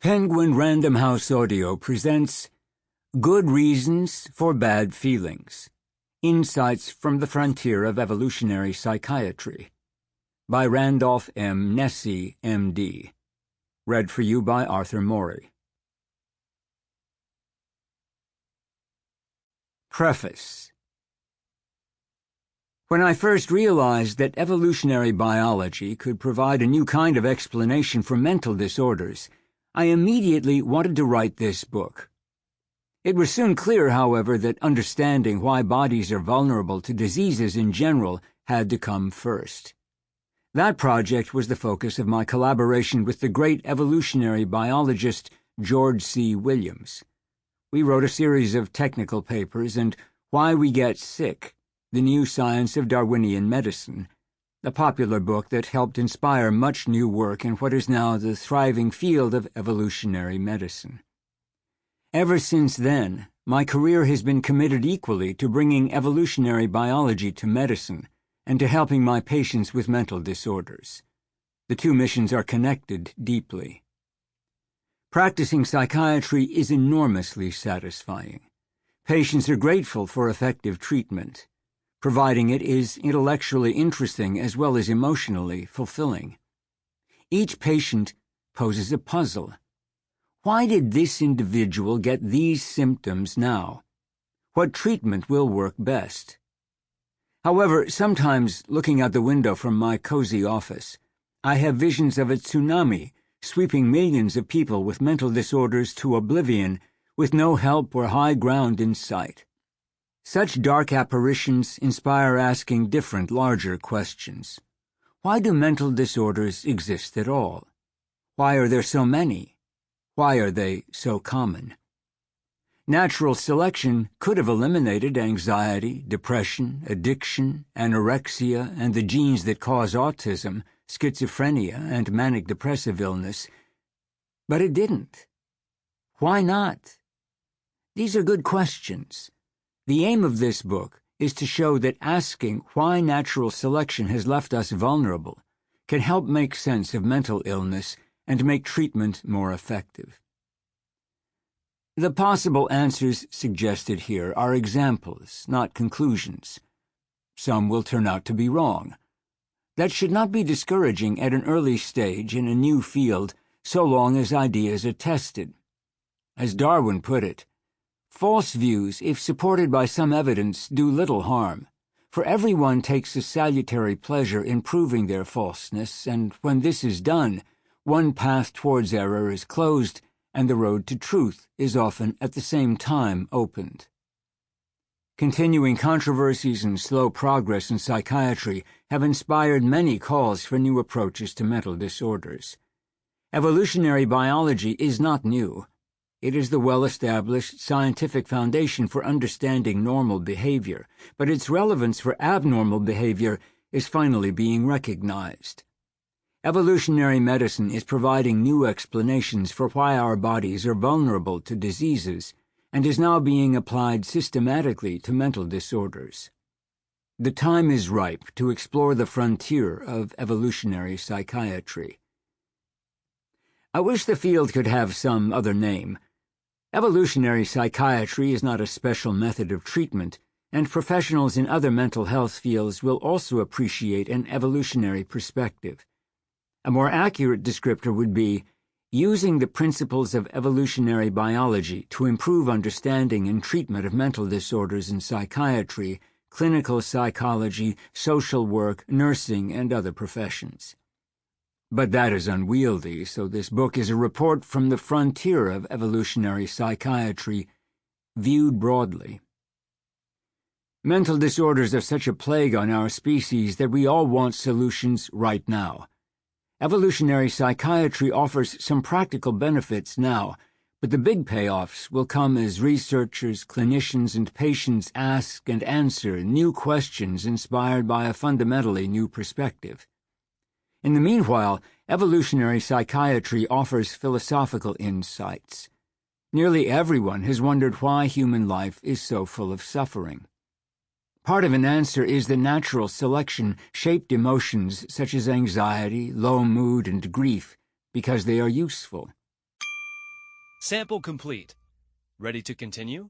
Penguin Random House Audio presents Good Reasons for Bad Feelings, Insights from the Frontier of Evolutionary Psychiatry, by Randolph Nesse, M.D. Read for you by Arthur Morey. Preface. When I first realized that evolutionary biology could provide a new kind of explanation for mental disorders, I immediately wanted to write this book. It was soon clear, however, that understanding why bodies are vulnerable to diseases in general had to come first. That project was the focus of my collaboration with the great evolutionary biologist George C. Williams. We wrote a series of technical papers, and Why We Get Sick, The New Science of Darwinian Medicine, a popular book that helped inspire much new work in what is now the thriving field of evolutionary medicine. Ever since then, my career has been committed equally to bringing evolutionary biology to medicine and to helping my patients with mental disorders. The two missions are connected deeply. Practicing psychiatry is enormously satisfying. Patients are grateful for effective treatment. Providing it is intellectually interesting as well as emotionally fulfilling. Each patient poses a puzzle. Why did this individual get these symptoms now? What treatment will work best? However, sometimes, looking out the window from my cozy office, I have visions of a tsunami sweeping millions of people with mental disorders to oblivion with no help or high ground in sight. Such dark apparitions inspire asking different, larger questions. Why do mental disorders exist at all? Why are there so many? Why are they so common? Natural selection could have eliminated anxiety, depression, addiction, anorexia, and the genes that cause autism, schizophrenia, and manic-depressive illness. But it didn't. Why not? These are good questions. The aim of this book is to show that asking why natural selection has left us vulnerable can help make sense of mental illness and make treatment more effective. The possible answers suggested here are examples, not conclusions. Some will turn out to be wrong. That should not be discouraging at an early stage in a new field so long as ideas are tested. As Darwin put it, false views, if supported by some evidence, do little harm, for everyone takes a salutary pleasure in proving their falseness, and when this is done, one path towards error is closed, and the road to truth is often at the same time opened. Continuing controversies and slow progress in psychiatry have inspired many calls for new approaches to mental disorders. Evolutionary biology is not new. It is the well-established scientific foundation for understanding normal behavior, but its relevance for abnormal behavior is finally being recognized. Evolutionary medicine is providing new explanations for why our bodies are vulnerable to diseases and is now being applied systematically to mental disorders. The time is ripe to explore the frontier of evolutionary psychiatry. I wish the field could have some other name. Evolutionary psychiatry is not a special method of treatment, and professionals in other mental health fields will also appreciate an evolutionary perspective. A more accurate descriptor would be using the principles of evolutionary biology to improve understanding and treatment of mental disorders in psychiatry, clinical psychology, social work, nursing, and other professions. But that is unwieldy, so this book is a report from the frontier of evolutionary psychiatry, viewed broadly. Mental disorders are such a plague on our species that we all want solutions right now. Evolutionary psychiatry offers some practical benefits now, but the big payoffs will come as researchers, clinicians, and patients ask and answer new questions inspired by a fundamentally new perspective. In the meanwhile, evolutionary psychiatry offers philosophical insights. Nearly everyone has wondered why human life is so full of suffering. Part of an answer is that natural selection shaped emotions such as anxiety, low mood, and grief because they are useful. Sample complete. Ready to continue?